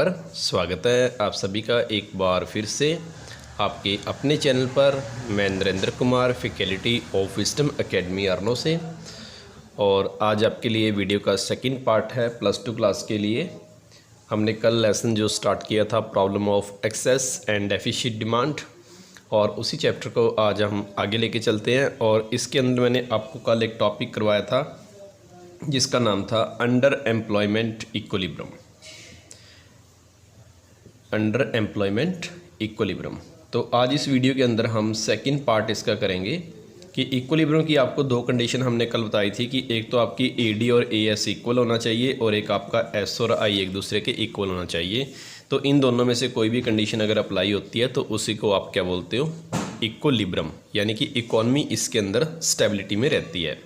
पर स्वागत है आप सभी का एक बार फिर से आपके अपने चैनल पर। मैं Narendra Kumar, faculty of wisdom academy अरनो से। और आज आपके लिए वीडियो का सेकंड पार्ट है +2 क्लास के लिए। हमने कल लेसन जो स्टार्ट किया था problem of excess and deficit demand, और उसी चैप्टर को आज हम आगे लेके चलते हैं। और इसके अंदर मैंने आपको कल एक टॉपिक करवाया था जिसका नाम था under employment equilibrium. Under employment equilibrium. तो आज इस वीडियो के अंदर हम सेकंड पार्ट इसका करेंगे कि इक्विलिब्रियम की आपको दो कंडीशन हमने कल बताई थी कि एक तो आपकी AD और AS इक्वल होना चाहिए और एक आपका S और I एक दूसरे के इक्वल होना चाहिए। तो इन दोनों में से कोई भी कंडीशन अगर अप्लाई होती है तो उसी को आप क्या बोलते हो, इक्विलिब्रियम, यानी कि इकोनॉमी इसके अंदर स्टेबिलिटी में रहती है।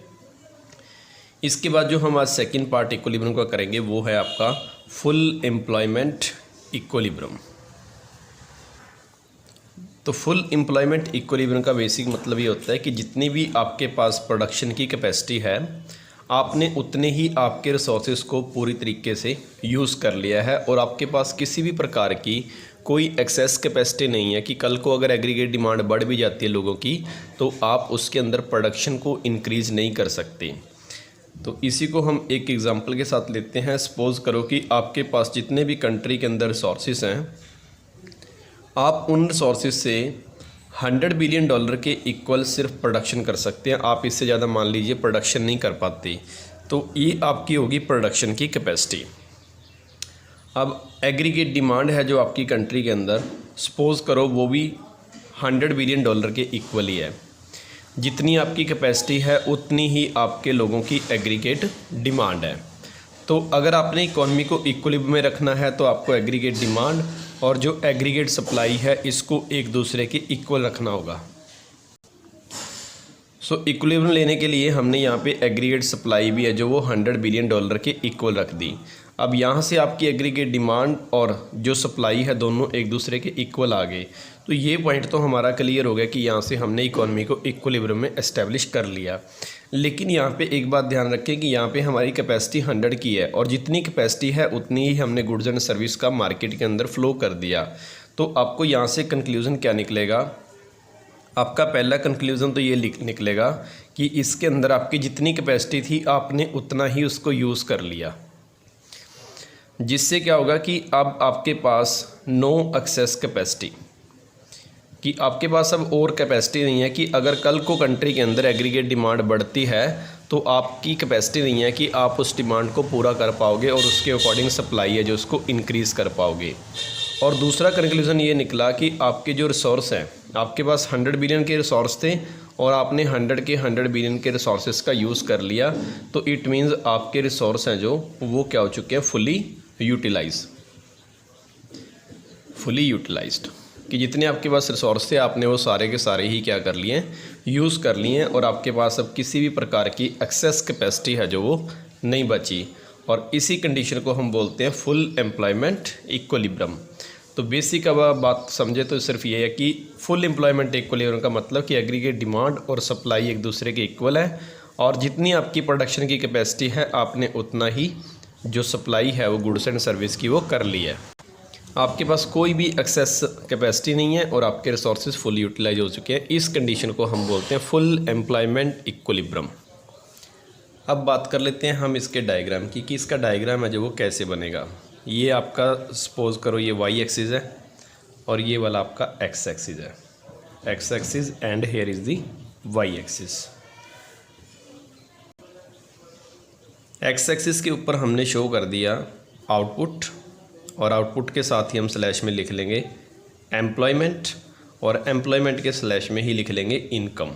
इसके बाद जो हम आज सेकंड पार्ट इक्विलिब्रियम का करेंगे वो है आपका फुल एम्प्लॉयमेंट इक्विलिब्रियम। तो फुल एम्प्लॉयमेंट इक्विलिब्रियम का बेसिक मतलब ये होता है कि जितनी भी आपके पास प्रोडक्शन की कैपेसिटी है आपने उतने ही आपके रिसोर्सेज को पूरी तरीके से यूज़ कर लिया है और आपके पास किसी भी प्रकार की कोई एक्सेस कैपेसिटी नहीं है कि कल को अगर एग्रीगेट डिमांड बढ़ भी जाती है लोगों की तो आप उसके अंदर प्रोडक्शन को इंक्रीज़ नहीं कर सकते। तो इसी को हम एक एग्जांपल के साथ लेते हैं। सपोज़ करो कि आपके पास जितने भी कंट्री के अंदर रिसोर्सेज हैं, आप उन रिसोर्सेज से $100 बिलियन के इक्वल सिर्फ प्रोडक्शन कर सकते हैं। आप इससे ज़्यादा मान लीजिए प्रोडक्शन नहीं कर पाते, तो ये आपकी होगी प्रोडक्शन की कैपेसिटी। अब एग्रीगेट डिमांड है जो आपकी कंट्री के अंदर, सपोज़ करो वो भी $100 बिलियन के इक्वल ही है। जितनी आपकी कैपेसिटी है उतनी ही आपके लोगों की एग्रीगेट डिमांड है। तो अगर आपने इकोनॉमी को इक्विलिब्रियम में रखना है तो आपको एग्रीगेट डिमांड और जो एग्रीगेट सप्लाई है इसको एक दूसरे के इक्वल रखना होगा। सो इक्विलिब्रियम लेने के लिए हमने यहाँ पे एग्रीगेट सप्लाई भी है जो वो $100 बिलियन के इक्वल रख दी। अब यहाँ से आपकी एग्रीगेट डिमांड और जो सप्लाई है दोनों एक दूसरे के इक्वल आ गए। तो ये पॉइंट तो हमारा क्लियर हो गया कि यहाँ से हमने इकोनॉमी को इक्विलिब्रियम में एस्टेब्लिश कर लिया। लेकिन यहाँ पे एक बात ध्यान रखें कि यहाँ पे हमारी कैपेसिटी 100 की है और जितनी कैपेसिटी है उतनी ही हमने गुड्स एंड सर्विस का मार्केट के अंदर फ्लो कर दिया। तो आपको यहाँ से कंक्लूज़न क्या निकलेगा? आपका पहला कंक्लूज़न तो ये निकलेगा कि इसके अंदर आपकी जितनी कैपेसिटी थी आपने उतना ही उसको यूज़ कर लिया, जिससे क्या होगा कि अब आपके पास नो एक्सेस कैपेसिटी, कि आपके पास अब और कैपेसिटी नहीं है कि अगर कल को कंट्री के अंदर एग्रीगेट डिमांड बढ़ती है तो आपकी कैपेसिटी नहीं है कि आप उस डिमांड को पूरा कर पाओगे और उसके अकॉर्डिंग सप्लाई है जो उसको इंक्रीज़ कर पाओगे। और दूसरा कंक्लूज़न ये निकला कि आपके जो रिसोर्स हैं, आपके पास 100 बिलियन के रिसोर्स थे और आपने 100 बिलियन के रिसोर्सेज का यूज़ कर लिया। तो इट मीन्स आपके रिसोर्स हैं जो वो क्या हो चुके हैं, फुली यूटिलाइज्ड, कि जितने आपके पास रिसोर्स थे आपने वो सारे के सारे ही क्या कर लिए, यूज़ कर लिए हैं और आपके पास अब किसी भी प्रकार की एक्सेस कैपेसिटी है जो वो नहीं बची। और इसी कंडीशन को हम बोलते हैं फुल एम्प्लॉयमेंट इक्विलिब्रियम। तो बेसिक अब आप बात समझे तो सिर्फ ये है कि फुल एम्प्लॉयमेंट इक्विलिब्रियम का मतलब कि एग्रीगेट डिमांड और सप्लाई एक दूसरे के इक्वल है और जितनी आपकी प्रोडक्शन की कैपेसिटी है आपने उतना ही जो सप्लाई है वो गुड्स एंड सर्विस की वो कर ली है। आपके पास कोई भी एक्सेस कैपेसिटी नहीं है और आपके रिसोर्सेज फुल यूटिलाइज हो चुके हैं। इस कंडीशन को हम बोलते हैं फुल एम्प्लॉयमेंट इक्विलिब्रियम। अब बात कर लेते हैं हम इसके डायग्राम की कि इसका डायग्राम है जो वो कैसे बनेगा। ये आपका सपोज करो ये y एक्सिस है और ये वाला आपका x एक्सिस है, x axis and here is the y axis. x axis के ऊपर हमने शो कर दिया आउटपुट और आउटपुट के साथ ही हम स्लैश में लिख लेंगे एम्प्लॉयमेंट और एम्प्लॉयमेंट के स्लैश में ही लिख लेंगे इनकम।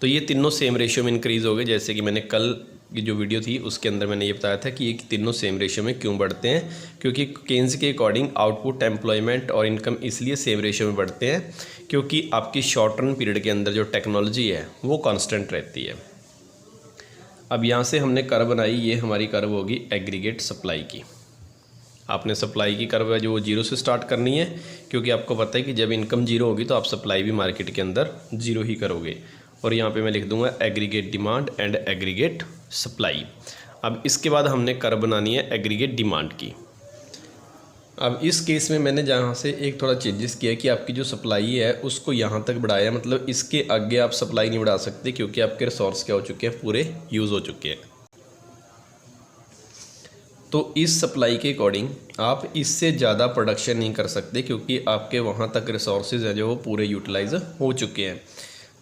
तो ये तीनों सेम रेशियो में इंक्रीज़ हो गए। जैसे कि मैंने कल की जो वीडियो थी उसके अंदर मैंने ये बताया था कि ये तीनों सेम रेशियो में क्यों बढ़ते हैं, क्योंकि केन्स के अकॉर्डिंग आउटपुट, एम्प्लॉयमेंट और इनकम इसलिए सेम रेशियो में बढ़ते हैं क्योंकि आपकी शॉर्ट टर्म पीरियड के अंदर जो टेक्नोलॉजी है वो कांस्टेंट रहती है। अब यहाँ से हमने कर्व बनाई, ये हमारी कर्व होगी एग्रीगेट सप्लाई की। आपने सप्लाई की कर्व है जो वो 0 से स्टार्ट करनी है, क्योंकि आपको पता है कि जब इनकम 0 होगी तो आप सप्लाई भी मार्केट के अंदर 0 ही करोगे। और यहाँ पे मैं लिख दूंगा aggregate demand and aggregate supply. अब इसके बाद हमने कर्व बनानी है एग्रीगेट डिमांड की। अब इस केस में मैंने जहाँ से एक थोड़ा चेंजेस किया कि आपकी जो सप्लाई है उसको यहाँ तक बढ़ाया, मतलब इसके आगे आप सप्लाई नहीं बढ़ा सकते क्योंकि आपके रिसोर्स क्या हो चुके हैं, पूरे यूज़ हो चुके हैं। तो इस सप्लाई के अकॉर्डिंग आप इससे ज़्यादा प्रोडक्शन नहीं कर सकते क्योंकि आपके वहाँ तक रिसोर्सेज हैं जो वो पूरे यूटिलाइज हो चुके हैं।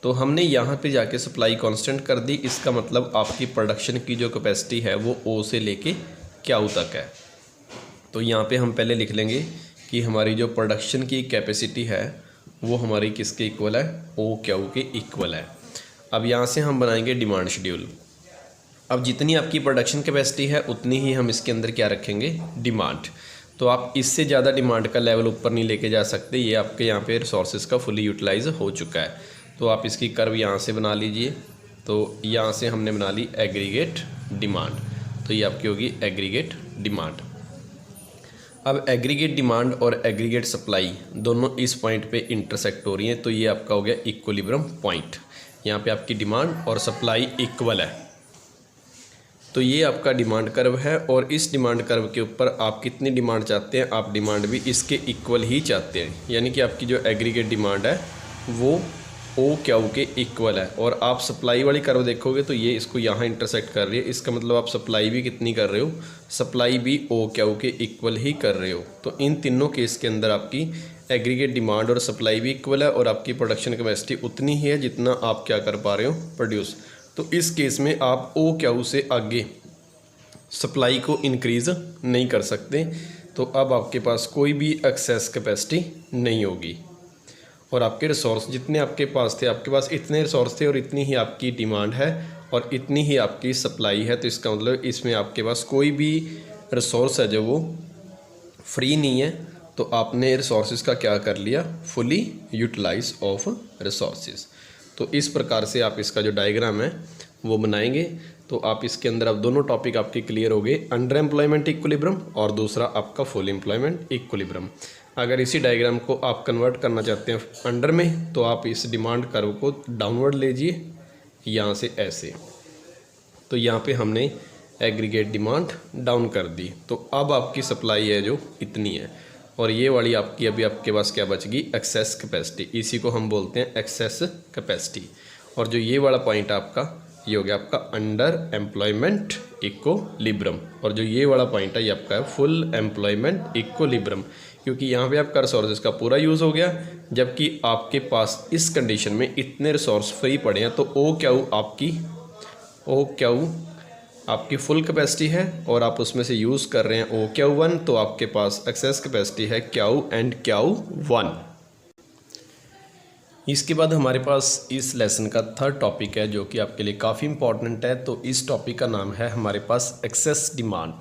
तो हमने यहाँ पे जाके सप्लाई कांस्टेंट कर दी। इसका मतलब आपकी प्रोडक्शन की जो कैपेसिटी है वो ओ से लेके क्यू तक है। तो यहाँ पे हम पहले लिख लेंगे कि हमारी जो प्रोडक्शन की कैपेसिटी है वो हमारी किसके इक्वल है, ओ क्यू के इक्वल है। अब यहाँ से हम बनाएंगे डिमांड शेड्यूल। अब जितनी आपकी प्रोडक्शन कैपेसिटी है उतनी ही हम इसके अंदर क्या रखेंगे, डिमांड। तो आप इससे ज़्यादा डिमांड का लेवल ऊपर नहीं लेके जा सकते, ये आपके यहाँ पे रिसोर्सेज का फुली यूटिलाइज हो चुका है। तो आप इसकी कर्व यहाँ से बना लीजिए। तो यहाँ से हमने बना ली एग्रीगेट डिमांड, तो ये आपकी होगी एग्रीगेट डिमांड। अब एग्रीगेट डिमांड और एग्रीगेट सप्लाई दोनों इस पॉइंट पे इंटरसेक्ट हो रही हैं, तो ये आपका हो गया इक्विलिब्रियम पॉइंट। यहाँ पे आपकी डिमांड और सप्लाई इक्वल है। तो ये आपका डिमांड कर्व है और इस डिमांड कर्व के ऊपर आप कितनी डिमांड चाहते हैं, आप डिमांड भी इसके इक्वल ही चाहते हैं। यानी कि आपकी जो एग्रीगेट डिमांड है वो ओ क्यू के इक्वल है। और आप सप्लाई वाली कर्व देखोगे तो ये इसको यहाँ इंटरसेक्ट कर रही है। इसका मतलब आप सप्लाई भी कितनी कर रहे हो, सप्लाई भी ओ क्यू के इक्वल ही कर रहे हो। तो इन तीनों केस के अंदर आपकी एग्रीगेट डिमांड और सप्लाई भी इक्वल है और आपकी प्रोडक्शन कैपेसिटी उतनी ही है जितना आप क्या कर पा रहे हो, प्रोड्यूस। तो इस केस में आप ओ क्यू से आगे सप्लाई को इंक्रीज़ नहीं कर सकते। तो अब आपके पास कोई भी एक्सेस कैपेसिटी नहीं होगी और आपके रिसोर्स जितने आपके पास थे, आपके पास इतने रिसोर्स थे और इतनी ही आपकी डिमांड है और इतनी ही आपकी सप्लाई है। तो इसका मतलब इसमें आपके पास कोई भी रिसोर्स है जो वो फ्री नहीं है। तो आपने रिसोर्सेज का क्या कर लिया, फुली यूटिलाइज ऑफ रिसोर्सेज। तो इस प्रकार से आप इसका जो डायग्राम है वो बनाएंगे। तो आप इसके अंदर अब दोनों टॉपिक आपके क्लियर हो गए, अंडर एम्प्लॉयमेंट इक्विलिब्रियम और दूसरा आपका फुल एम्प्लॉयमेंट इक्विलिब्रियम। अगर इसी डायग्राम को आप कन्वर्ट करना चाहते हैं अंडर में तो आप इस डिमांड कर्व को डाउनवर्ड लीजिए यहाँ से ऐसे। तो यहाँ पे हमने एग्रीगेट डिमांड डाउन कर दी। तो अब आपकी सप्लाई है जो इतनी है और ये वाली आपकी अभी आपके पास क्या बच गई, एक्सेस कैपेसिटी। इसी को हम बोलते हैं एक्सेस कैपेसिटी। और जो ये वाला पॉइंट आपका ये हो गया आपका अंडर एम्प्लॉयमेंट इक्विलिब्रियम और जो ये वाला पॉइंट है ये आपका है फुल एम्प्लॉयमेंट इक्विलिब्रियम। क्योंकि यहाँ पे आपका रिसोर्सेज का पूरा यूज़ हो गया जबकि आपके पास इस कंडीशन में इतने रिसोर्स फ्री पड़े हैं। तो ओ क्यू आपकी फुल कैपेसिटी है और आप उसमें से यूज़ कर रहे हैं ओ क्यू 1, तो आपके पास एक्सेस कैपेसिटी है क्यू एंड क्यू 1। इसके बाद हमारे पास इस लेसन का थर्ड टॉपिक है जो कि आपके लिए काफ़ी इंपॉर्टेंट है। तो इस टॉपिक का नाम है हमारे पास एक्सेस डिमांड।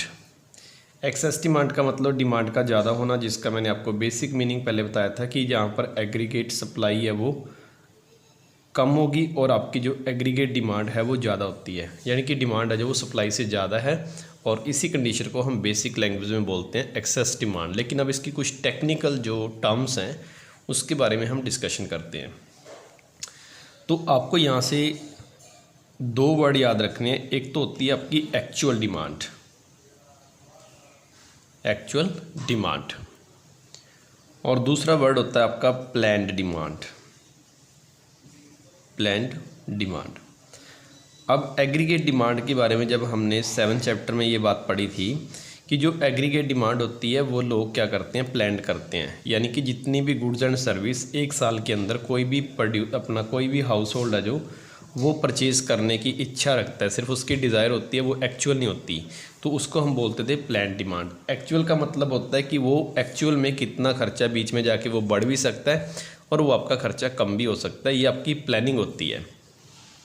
एक्सेस डिमांड का मतलब डिमांड का ज़्यादा होना, जिसका मैंने आपको बेसिक मीनिंग पहले बताया था कि जहाँ पर एग्रीगेट सप्लाई है वो कम होगी और आपकी जो एग्रीगेट डिमांड है वो ज़्यादा होती है। यानी कि डिमांड है जो वो सप्लाई से ज़्यादा है और इसी कंडीशन को हम बेसिक लैंग्वेज में बोलते हैं एक्सेस डिमांड। लेकिन अब इसकी कुछ टेक्निकल जो टर्म्स हैं उसके बारे में हम डिस्कशन करते हैं। तो आपको यहाँ से दो वर्ड याद रखने हैं। एक तो होती है आपकी एक्चुअल डिमांड और दूसरा वर्ड होता है आपका प्लान्ड डिमांड। अब एग्रीगेट डिमांड के बारे में जब हमने 7th चैप्टर में ये बात पढ़ी थी कि जो एग्रीगेट डिमांड होती है वो लोग क्या करते हैं, प्लान्ड करते हैं। यानी कि जितनी भी गुड्स एंड सर्विस एक साल के अंदर कोई भी हाउस होल्ड है जो वो परचेज़ करने की इच्छा रखता है, सिर्फ उसकी डिज़ायर होती है, वो एक्चुअल नहीं होती, तो उसको हम बोलते थे प्लान्ड डिमांड। एक्चुअल का मतलब होता है कि वो एक्चुअल में कितना खर्चा बीच में जाके वो बढ़ भी सकता है और वो आपका खर्चा कम भी हो सकता है। ये आपकी प्लानिंग होती है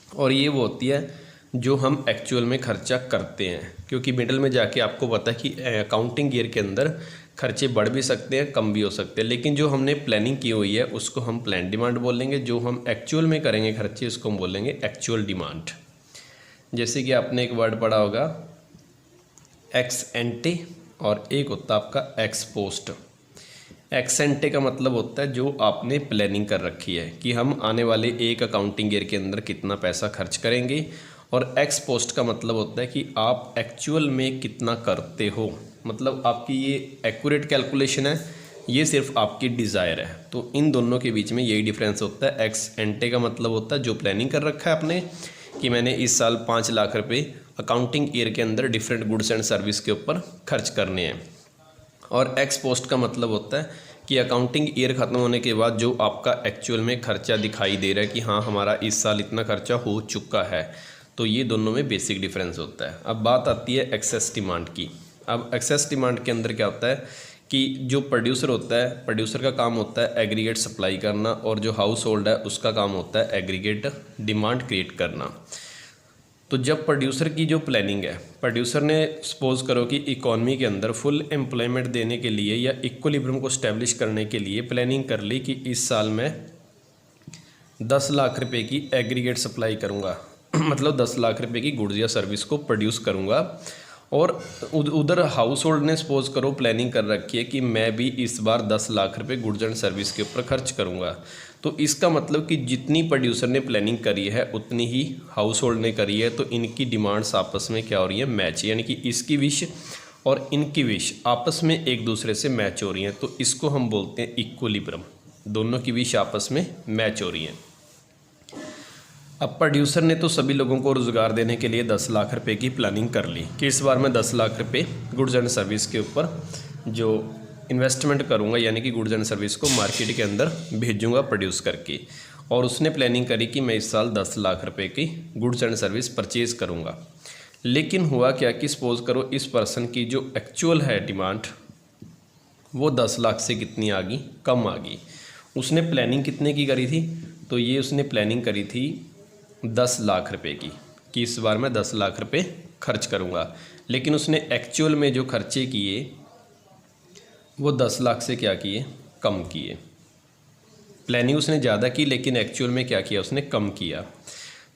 और ये वो होती है जो हम एक्चुअल में खर्चा करते हैं। क्योंकि मिडल में जाके आपको पता है कि अकाउंटिंग ईयर के अंदर खर्चे बढ़ भी सकते हैं, कम भी हो सकते हैं, लेकिन जो हमने प्लानिंग की हुई है उसको हम प्लान डिमांड बोलेंगे। जो हम एक्चुअल में करेंगे खर्चे उसको हम बोलेंगे एक्चुअल डिमांड। जैसे कि आपने एक वर्ड पढ़ा होगा एक्स एंटे और एक होता है आपका एक्स पोस्ट। एक्स एंटे का मतलब होता है जो आपने प्लानिंग कर रखी है कि हम आने वाले एक अकाउंटिंग ईयर के अंदर कितना पैसा खर्च करेंगे, और एक्स पोस्ट का मतलब होता है कि आप एक्चुअल में कितना करते हो। मतलब आपकी ये एक्यूरेट कैलकुलेशन है, ये सिर्फ आपकी डिज़ायर है। तो इन दोनों के बीच में यही डिफरेंस होता है। एक्स एंटे का मतलब होता है जो प्लानिंग कर रखा है आपने कि मैंने इस साल 5 लाख रुपए अकाउंटिंग ईयर के अंदर डिफरेंट गुड्स एंड सर्विस के ऊपर खर्च करने हैं। और एक्स पोस्ट का मतलब होता है कि अकाउंटिंग ईयर ख़त्म होने के बाद जो आपका एक्चुअल में खर्चा दिखाई दे रहा है कि हाँ हमारा इस साल इतना खर्चा हो चुका है। तो ये दोनों में बेसिक डिफरेंस होता है। अब बात आती है एक्सेस डिमांड की। अब एक्सेस डिमांड के अंदर क्या होता है कि जो प्रोड्यूसर होता है, प्रोड्यूसर का काम होता है एग्रीगेट सप्लाई करना, और जो हाउस होल्ड है उसका काम होता है एग्रीगेट डिमांड क्रिएट करना। तो जब प्रोड्यूसर की जो प्लानिंग है, प्रोड्यूसर ने सपोज करो कि इकॉनमी के अंदर फुल एम्प्लॉयमेंट देने के लिए या इक्विलिब्रियम को स्टैब्लिश करने के लिए प्लानिंग कर ली कि इस साल मैं 10 लाख रुपए की एग्रीगेट सप्लाई करूँगा मतलब 10 लाख रुपए की गुड्स या सर्विस को प्रोड्यूस करूँगा। और उधर हाउस होल्ड ने सपोज करो प्लानिंग कर रखी है कि मैं भी इस बार 10 लाख रुपए गुड्स एंड सर्विस के ऊपर खर्च करूँगा। तो इसका मतलब कि जितनी प्रोड्यूसर ने प्लानिंग करी है उतनी ही हाउस होल्ड ने करी है। तो इनकी डिमांड्स आपस में क्या हो रही है, मैच, यानी कि इसकी विश और इनकी विश आपस में एक दूसरे से मैच हो रही हैं। तो इसको हम बोलते हैं इक्विलिब्रियम, दोनों की विश आपस में मैच हो रही हैं। अब प्रोड्यूसर ने तो सभी लोगों को रोज़गार देने के लिए 10 लाख रुपए की प्लानिंग कर ली कि इस बार मैं 10 लाख रुपए गुड्स एंड सर्विस के ऊपर जो इन्वेस्टमेंट करूंगा, यानी कि गुड्स एंड सर्विस को मार्केट के अंदर भेजूंगा प्रोड्यूस करके। और उसने प्लानिंग करी कि मैं इस साल 10 लाख रुपए की गुड्स एंड सर्विस परचेज़ करूंगा। लेकिन हुआ क्या कि सपोज करो इस पर्सन की जो एक्चुअल है डिमांड वो 10 लाख से कितनी आ गई, कम आ गई। उसने प्लानिंग कितने की करी थी, तो ये उसने प्लानिंग करी थी 10 लाख रुपए की कि इस बार मैं 10 लाख रुपए खर्च करूंगा। लेकिन उसने एक्चुअल में जो खर्चे किए वो 10 लाख से क्या किए, कम किए। प्लानिंग उसने ज़्यादा की लेकिन एक्चुअल में क्या किया, उसने कम किया।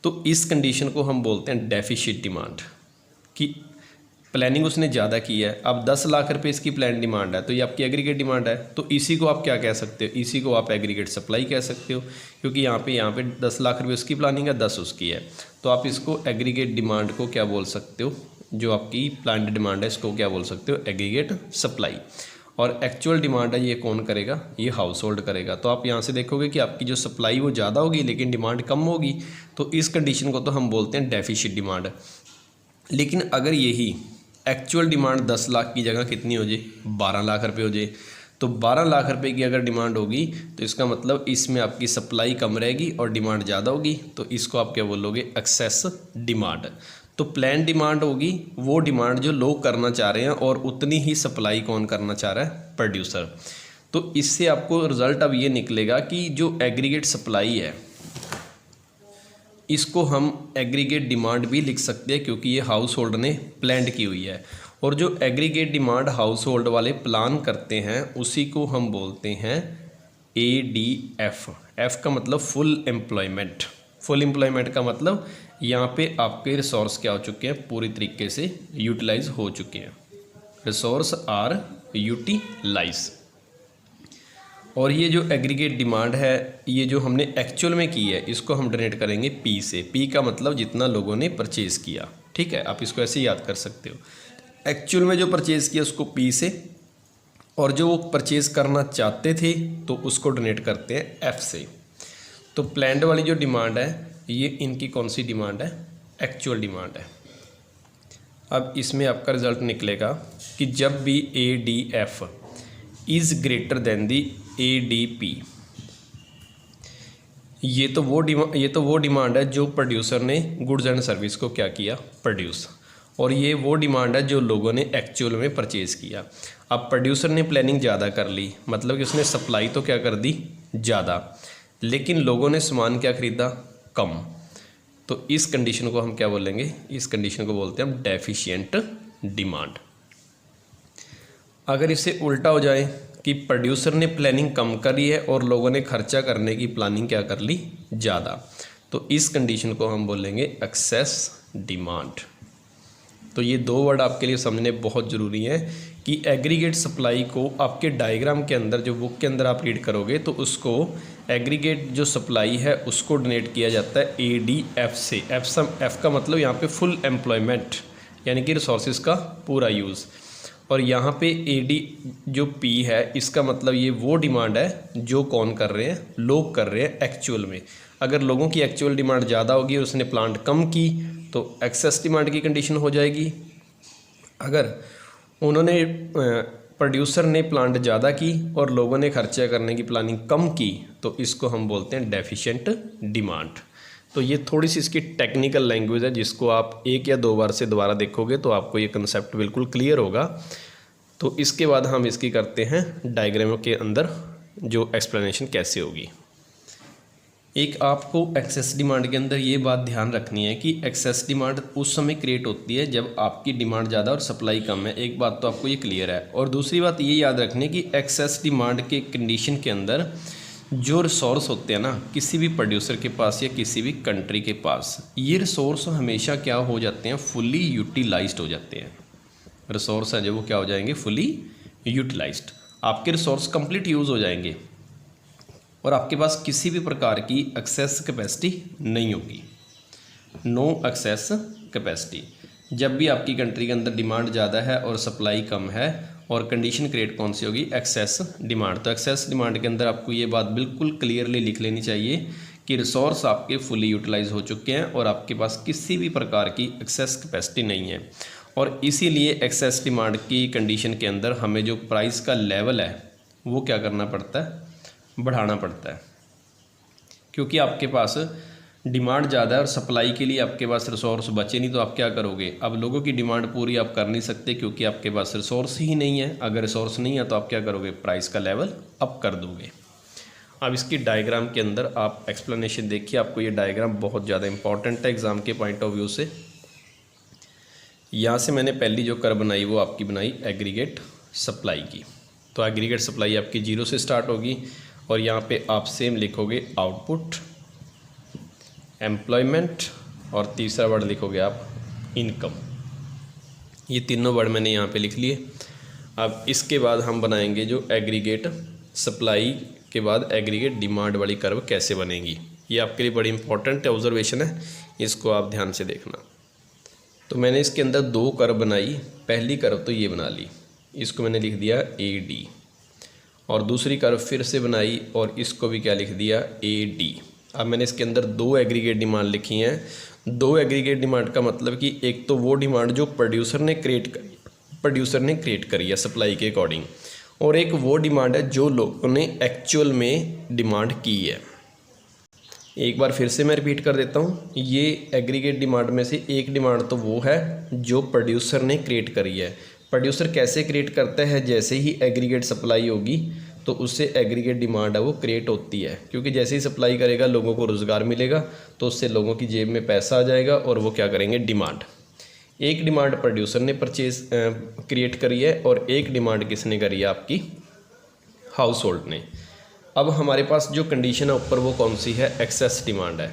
तो इस कंडीशन को हम बोलते हैं डेफिसिट डिमांड, कि प्लानिंग उसने ज़्यादा की है। अब 10 लाख रुपए इसकी प्लान डिमांड है, तो ये आपकी एग्रीगेट डिमांड है। तो इसी को आप क्या कह सकते हो, इसी को आप एग्रीगेट सप्लाई कह सकते हो, क्योंकि यहाँ पे 10 लाख रुपए उसकी प्लानिंग है, 10 उसकी है। तो आप इसको एग्रीगेट डिमांड को क्या बोल सकते हो, जो आपकी प्लान डिमांड है इसको क्या बोल सकते हो, एग्रीगेट सप्लाई। और एक्चुअल डिमांड है ये कौन करेगा, ये हाउस होल्ड करेगा। तो आप यहाँ से देखोगे कि आपकी जो सप्लाई वो ज़्यादा होगी लेकिन डिमांड कम होगी। तो इस कंडीशन को तो हम बोलते हैं डेफिसिट डिमांड। लेकिन अगर यही एक्चुअल डिमांड 10 लाख की जगह कितनी हो जाए, 12 लाख रुपए हो जाए, तो 12 लाख रुपए की अगर डिमांड होगी तो इसका मतलब इसमें आपकी सप्लाई कम रहेगी और डिमांड ज़्यादा होगी। तो इसको आप क्या बोलोगे, एक्सेस डिमांड। तो प्लान डिमांड होगी वो डिमांड जो लोग करना चाह रहे हैं और उतनी ही सप्लाई कौन करना चाह रहा है, प्रोड्यूसर। तो इससे आपको रिजल्ट अब ये निकलेगा कि जो एग्रीगेट सप्लाई है इसको हम एग्रीगेट डिमांड भी लिख सकते हैं, क्योंकि ये हाउस होल्ड ने प्लान की हुई है। और जो एग्रीगेट डिमांड हाउस होल्ड वाले प्लान करते हैं उसी को हम बोलते हैं ADF। एफ का मतलब फुल एम्प्लॉयमेंट। फुल एम्प्लॉयमेंट का मतलब यहाँ पे आपके रिसोर्स क्या हो चुके हैं, पूरी तरीके से यूटिलाइज हो चुके हैं। Resource are utilise. और ये जो एग्रीगेट डिमांड है ये जो हमने एक्चुअल में की है इसको हम डोनेट करेंगे P से। P का मतलब जितना लोगों ने परचेज़ किया, ठीक है, आप इसको ऐसे याद कर सकते हो। एक्चुअल में जो परचेज़ किया उसको P से, और जो वो परचेज़ करना चाहते थे तो उसको डोनेट करते हैं F से। तो प्लान्ड वाली जो डिमांड है ये इनकी कौन सी डिमांड है, एक्चुअल डिमांड है। अब इसमें आपका रिजल्ट निकलेगा कि जब भी ADF is greater than the ADP, ये तो वो डिमांड है जो प्रोड्यूसर ने गुड्स एंड सर्विस को क्या किया, प्रोड्यूस। और ये वो डिमांड है जो लोगों ने एक्चुअल में परचेज़ किया। अब प्रोड्यूसर ने प्लानिंग ज़्यादा कर ली, मतलब कि उसने सप्लाई तो क्या कर दी, ज़्यादा, लेकिन लोगों ने सामान क्या खरीदा, कम। तो इस कंडीशन को हम क्या बोलेंगे, इस कंडीशन को बोलते हैं हम डेफिशिएंट डिमांड। अगर इससे उल्टा हो जाए कि प्रोड्यूसर ने प्लानिंग कम करी है और लोगों ने खर्चा करने की प्लानिंग क्या कर ली, ज़्यादा, तो इस कंडीशन को हम बोलेंगे एक्सेस डिमांड। तो ये दो वर्ड आपके लिए समझने बहुत ज़रूरी है कि एग्रीगेट सप्लाई को आपके डायग्राम के अंदर जो बुक के अंदर आप रीड करोगे तो उसको एग्रीगेट जो सप्लाई है उसको डोनेट किया जाता है ADF से। एफ का मतलब यहाँ पे फुल एम्प्लॉयमेंट, यानी कि रिसोर्सेज का पूरा यूज़। और यहाँ पे AD जो P है इसका मतलब ये वो डिमांड है जो कौन कर रहे हैं, लोग कर रहे हैं एक्चुअल में। अगर लोगों की एक्चुअल डिमांड ज़्यादा होगी और उसने प्लांट कम की तो एक्सेस डिमांड की कंडीशन हो जाएगी। अगर उन्होंने प्रोड्यूसर ने प्लांट ज़्यादा की और लोगों ने खर्चा करने की प्लानिंग कम की तो इसको हम बोलते हैं डेफिशिएंट डिमांड। तो ये थोड़ी सी इसकी टेक्निकल लैंग्वेज है जिसको आप एक या दो बार से दोबारा देखोगे तो आपको ये कंसेप्ट बिल्कुल क्लियर होगा। तो इसके बाद हम इसकी करते हैं डायग्राम के अंदर जो एक्सप्लेनेशन कैसे होगी। एक आपको एक्सेस डिमांड के अंदर ये बात ध्यान रखनी है कि एक्सेस डिमांड उस समय क्रिएट होती है जब आपकी डिमांड ज़्यादा और सप्लाई कम है। एक बात तो आपको ये क्लियर है। और दूसरी बात ये याद रखनी है कि एक्सेस डिमांड के कंडीशन के अंदर जो रिसोर्स होते हैं ना किसी भी प्रोड्यूसर के पास या किसी भी कंट्री के पास, ये रिसोर्स हमेशा क्या हो जाते हैं, फुली यूटिलाइज्ड हो जाते हैं। रिसोर्स हैं जो वो क्या हो जाएंगे, फुली यूटिलाइज्ड। आपके रिसोर्स कंप्लीट यूज़ हो जाएंगे और आपके पास किसी भी प्रकार की एक्सेस कैपेसिटी नहीं होगी, नो एक्सेस कैपेसिटी। जब भी आपकी कंट्री के अंदर डिमांड ज़्यादा है और सप्लाई कम है और कंडीशन क्रिएट कौन सी होगी, एक्सेस डिमांड। तो एक्सेस डिमांड के अंदर आपको ये बात बिल्कुल क्लियरली लिख लेनी चाहिए कि रिसोर्स आपके फुली यूटिलाइज हो चुके हैं और आपके पास किसी भी प्रकार की एक्सेस कैपेसिटी नहीं है। और इसीलिए एक्सेस डिमांड की कंडीशन के अंदर हमें जो प्राइस का लेवल है वो क्या करना पड़ता है, बढ़ाना पड़ता है। क्योंकि आपके पास डिमांड ज़्यादा है और सप्लाई के लिए आपके पास रिसोर्स बचे नहीं तो आप क्या करोगे, अब लोगों की डिमांड पूरी आप कर नहीं सकते क्योंकि आपके पास रिसोर्स ही नहीं है। अगर रिसोर्स नहीं है तो आप क्या करोगे, प्राइस का लेवल अप कर दोगे। अब इसकी डायग्राम के अंदर आप एक्सप्लेनेशन देखिए, आपको ये डायग्राम बहुत ज़्यादा इंपॉर्टेंट है एग्ज़ाम के पॉइंट ऑफ व्यू से। यहाँ से मैंने पहली जो कर्व बनाई वो आपकी बनाई एग्रीगेट सप्लाई की। तो एग्रीगेट सप्लाई आपकी 0 से स्टार्ट होगी और यहाँ पे आप सेम लिखोगे आउटपुट, एम्प्लॉयमेंट और तीसरा वर्ड लिखोगे आप इनकम। ये तीनों वर्ड मैंने यहाँ पे लिख लिए। अब इसके बाद हम बनाएंगे जो एग्रीगेट सप्लाई के बाद एग्रीगेट डिमांड वाली कर्व कैसे बनेगी। ये आपके लिए बड़ी इंपॉर्टेंट ऑब्जर्वेशन है, इसको आप ध्यान से देखना। तो मैंने इसके अंदर दो कर्व बनाई। पहली कर्व तो ये बना ली, इसको मैंने लिख दिया AD, और दूसरी कर्व फिर से बनाई और इसको भी क्या लिख दिया, AD। अब मैंने इसके अंदर दो एग्रीगेट डिमांड लिखी हैं। दो एग्रीगेट डिमांड का मतलब कि एक तो वो डिमांड जो प्रोड्यूसर ने क्रिएट करी है सप्लाई के अकॉर्डिंग, और एक वो डिमांड है जो लोगों ने एक्चुअल में डिमांड की है। एक बार फिर से मैं रिपीट कर देता हूँ, ये एग्रीगेट डिमांड में से एक डिमांड तो वो है जो प्रोड्यूसर ने क्रिएट करी है। प्रोड्यूसर कैसे क्रिएट करता है, जैसे ही एग्रीगेट सप्लाई होगी तो उससे एग्रीगेट डिमांड है वो क्रिएट होती है, क्योंकि जैसे ही सप्लाई करेगा लोगों को रोज़गार मिलेगा तो उससे लोगों की जेब में पैसा आ जाएगा और वो क्या करेंगे, डिमांड। एक डिमांड प्रोड्यूसर ने क्रिएट करी है और एक डिमांड किसने करी है, आपकी हाउस होल्ड ने। अब हमारे पास जो कंडीशन है ऊपर वो कौन सी है, एक्सेस डिमांड है।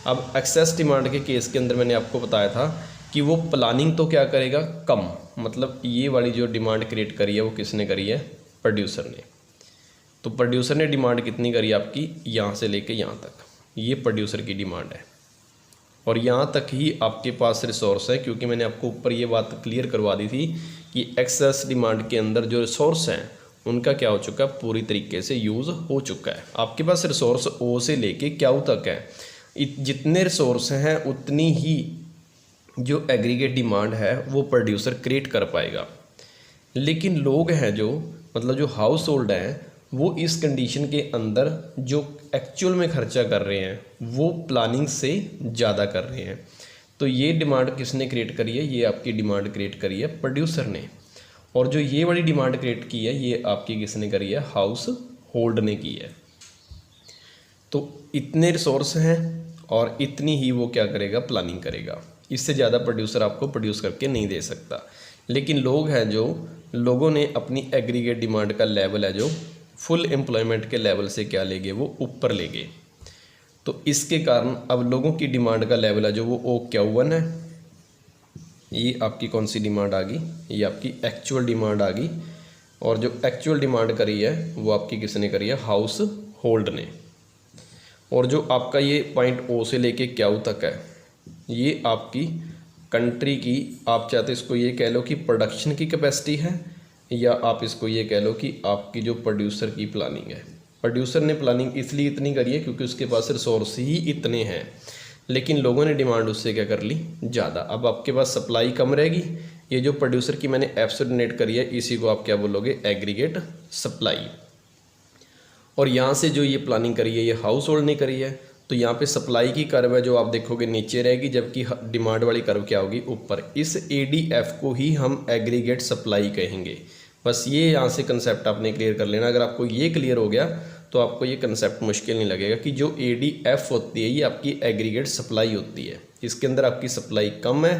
अब एक्सेस डिमांड के केस के अंदर मैंने आपको बताया था कि वो प्लानिंग तो क्या करेगा, कम। मतलब ये वाली जो डिमांड क्रिएट करी है वो किसने करी है, प्रोड्यूसर ने। तो प्रोड्यूसर ने डिमांड कितनी करी आपकी, यहाँ से लेके यहाँ तक, ये प्रोड्यूसर की डिमांड है। और यहाँ तक ही आपके पास रिसोर्स है, क्योंकि मैंने आपको ऊपर ये बात क्लियर करवा दी थी कि एक्सेस डिमांड के अंदर जो रिसोर्स हैं उनका क्या हो चुका है, पूरी तरीके से यूज़ हो चुका है। आपके पास रिसोर्स O से लेके क्यू तक है। जितने रिसोर्स हैं उतनी ही जो एग्रीगेट डिमांड है वो प्रोड्यूसर क्रिएट कर पाएगा। लेकिन लोग हैं जो, मतलब जो हाउस होल्ड हैं, वो इस कंडीशन के अंदर जो एक्चुअल में खर्चा कर रहे हैं वो प्लानिंग से ज़्यादा कर रहे हैं। तो ये डिमांड किसने क्रिएट करी है, ये आपकी डिमांड क्रिएट करी है प्रोड्यूसर ने। और जो ये वाली डिमांड क्रिएट की है ये आपकी किसने करी है, हाउस होल्ड ने की है। तो इतने रिसोर्स हैं और इतनी ही वो क्या करेगा, प्लानिंग करेगा। इससे ज़्यादा प्रोड्यूसर आपको प्रोड्यूस करके नहीं दे सकता। लेकिन लोग हैं जो, लोगों ने अपनी एग्रीगेट डिमांड का लेवल है जो फुल एम्प्लॉयमेंट के लेवल से क्या ले गए, वो ऊपर ले गए। तो इसके कारण अब लोगों की डिमांड का लेवल है जो वो OQ1 है। ये आपकी कौन सी डिमांड आ गई, ये आपकी एक्चुअल डिमांड आ गई। और जो एक्चुअल डिमांड करी है वो आपकी किसने करी है, हाउस होल्ड ने। और जो आपका ये पॉइंट O से लेके Q तक है ये आपकी कंट्री की, आप चाहते इसको ये कह लो कि प्रोडक्शन की कैपेसिटी है, या आप इसको ये कह लो कि आपकी जो प्रोड्यूसर की प्लानिंग है। प्रोड्यूसर ने प्लानिंग इसलिए इतनी करी है क्योंकि उसके पास रिसोर्स ही इतने हैं, लेकिन लोगों ने डिमांड उससे क्या कर ली, ज़्यादा। अब आपके पास सप्लाई कम रहेगी। ये जो प्रोड्यूसर की मैंने एब्सोल्यूट करी है, इसी को आप क्या बोलोगे, एग्रीगेट सप्लाई। और यहाँ से जो ये प्लानिंग करी है, ये हाउस होल्ड ने करी है, तो यहाँ पे सप्लाई की कर्व है जो आप देखोगे नीचे रहेगी, जबकि डिमांड वाली कर्व क्या होगी, ऊपर। इस ADF को ही हम एग्रीगेट सप्लाई कहेंगे। बस ये यहाँ से कंसेप्ट आपने क्लियर कर लेना। अगर आपको ये क्लियर हो गया तो आपको ये कंसेप्ट मुश्किल नहीं लगेगा कि जो ADF होती है ये आपकी एग्रीगेट सप्लाई होती है। इसके अंदर आपकी सप्लाई कम है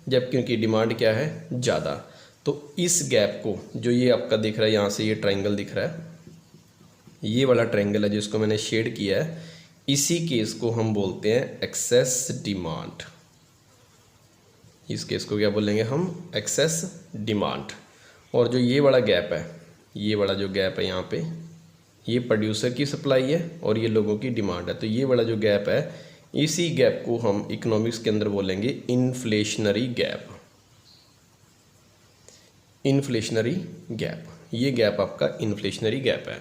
जबकि उनकी डिमांड क्या है, ज़्यादा। तो इस गैप को, जो ये आपका दिख रहा है, यहाँ से ये ट्रायंगल दिख रहा है, ये वाला ट्रायंगल है जिसको मैंने शेड किया है, इसी केस को हम बोलते हैं एक्सेस डिमांड। इस केस को क्या बोलेंगे हम, एक्सेस डिमांड। और जो ये वाला गैप है, ये वाला जो गैप है यहाँ पे, ये प्रोड्यूसर की सप्लाई है और ये लोगों की डिमांड है। तो ये वाला जो गैप है, इसी गैप को हम इकोनॉमिक्स के अंदर बोलेंगे इन्फ्लेशनरी गैप। इन्फ्लेशनरी गैप, ये गैप आपका इन्फ्लेशनरी गैप है।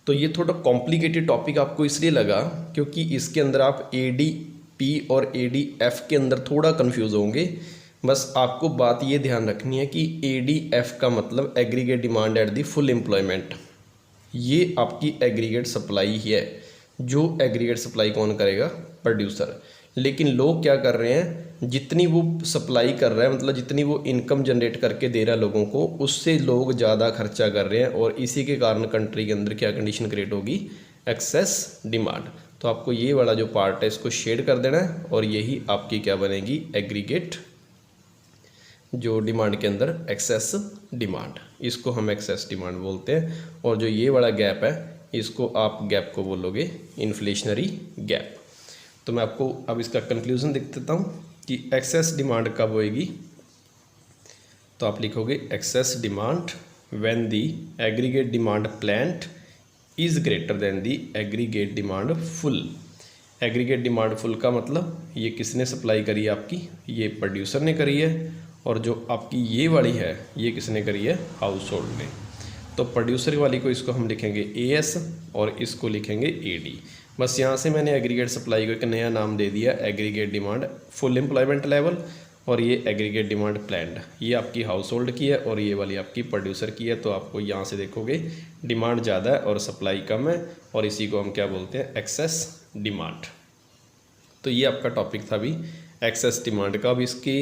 तो ये थोड़ा कॉम्प्लिकेटेड टॉपिक आपको इसलिए लगा क्योंकि इसके अंदर आप ADP और ADF के अंदर थोड़ा कंफ्यूज होंगे। बस आपको बात ये ध्यान रखनी है कि ADF का मतलब aggregate demand at the full employment, ये आपकी एग्रीगेट सप्लाई है। जो एग्रीगेट सप्लाई कौन करेगा, प्रोड्यूसर। लेकिन लोग क्या कर रहे हैं, जितनी वो सप्लाई कर रहा है, मतलब जितनी वो इनकम जनरेट करके दे रहा है लोगों को, उससे लोग ज़्यादा खर्चा कर रहे हैं और इसी के कारण कंट्री के अंदर क्या कंडीशन क्रिएट होगी, एक्सेस डिमांड। तो आपको ये वाला जो पार्ट है इसको शेड कर देना है और यही आपकी क्या बनेगी, एग्रीगेट जो डिमांड के अंदर एक्सेस डिमांड, इसको हम एक्सेस डिमांड बोलते हैं। और जो ये वाला गैप है, इसको आप गैप को बोलोगे इन्फ्लेशनरी गैप। तो मैं आपको अब इसका कंक्लूजन देख देता हूँ कि एक्सेस डिमांड कब होएगी। तो आप लिखोगे excess demand when the aggregate demand plant is greater than the aggregate demand full. Aggregate demand full का मतलब ये किसने सप्लाई करी है आपकी, ये प्रोड्यूसर ने करी है। और जो आपकी ये वाली है, ये किसने करी है, हाउस होल्ड ने। तो प्रोड्यूसर वाली को, इसको हम लिखेंगे AS और इसको लिखेंगे AD। बस यहाँ से मैंने एग्रीगेट सप्लाई को एक नया नाम दे दिया, aggregate demand full employment level, और ये एग्रीगेट डिमांड प्लान्ड, ये आपकी हाउस होल्ड की है और ये वाली आपकी प्रोड्यूसर की है। तो आपको यहाँ से देखोगे डिमांड ज़्यादा है और सप्लाई कम है, और इसी को हम क्या बोलते हैं, एक्सेस डिमांड। तो ये आपका टॉपिक था अभी एक्सेस डिमांड का। अब इसकी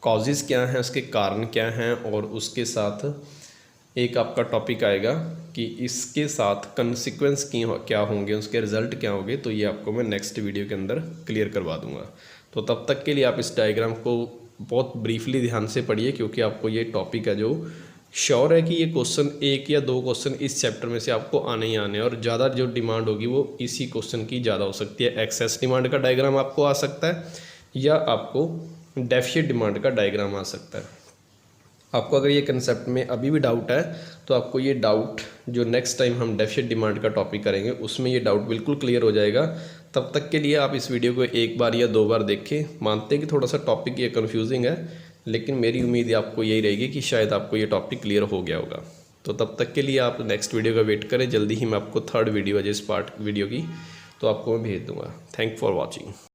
कॉजेज़ क्या हैं, उसके कारण क्या हैं, और उसके साथ एक आपका टॉपिक आएगा कि इसके साथ कंसिक्वेंस क्या होंगे, उसके रिज़ल्ट क्या होंगे। तो ये आपको मैं नेक्स्ट वीडियो के अंदर क्लियर करवा दूंगा। तो तब तक के लिए आप इस डायग्राम को बहुत ब्रीफली ध्यान से पढ़िए, क्योंकि आपको ये टॉपिक है जो श्योर है कि ये क्वेश्चन 1 या 2 क्वेश्चन इस चैप्टर में से आपको आने ही आने हैं, और ज़्यादा जो डिमांड होगी वो इसी क्वेश्चन की ज़्यादा हो सकती है। एक्सेस डिमांड का डायग्राम आपको आ सकता है, या आपको डेफिसिट डिमांड का डायग्राम आ सकता है। आपको अगर ये कंसेप्ट में अभी भी डाउट है, तो आपको ये डाउट जो नेक्स्ट टाइम हम डेफिसिट डिमांड का टॉपिक करेंगे उसमें ये डाउट बिल्कुल क्लियर हो जाएगा। तब तक के लिए आप इस वीडियो को 1 बार या 2 बार देखें। मानते हैं कि थोड़ा सा टॉपिक ये कन्फ्यूजिंग है, लेकिन मेरी उम्मीद आपको यही रहेगी कि शायद आपको ये टॉपिक क्लियर हो गया होगा। तो तब तक के लिए आप नेक्स्ट वीडियो का वेट करें। जल्दी ही मैं आपको 3rd वीडियो है जिस पार्ट वीडियो की, तो आपको मैं भेज दूँगा। Thank for watching.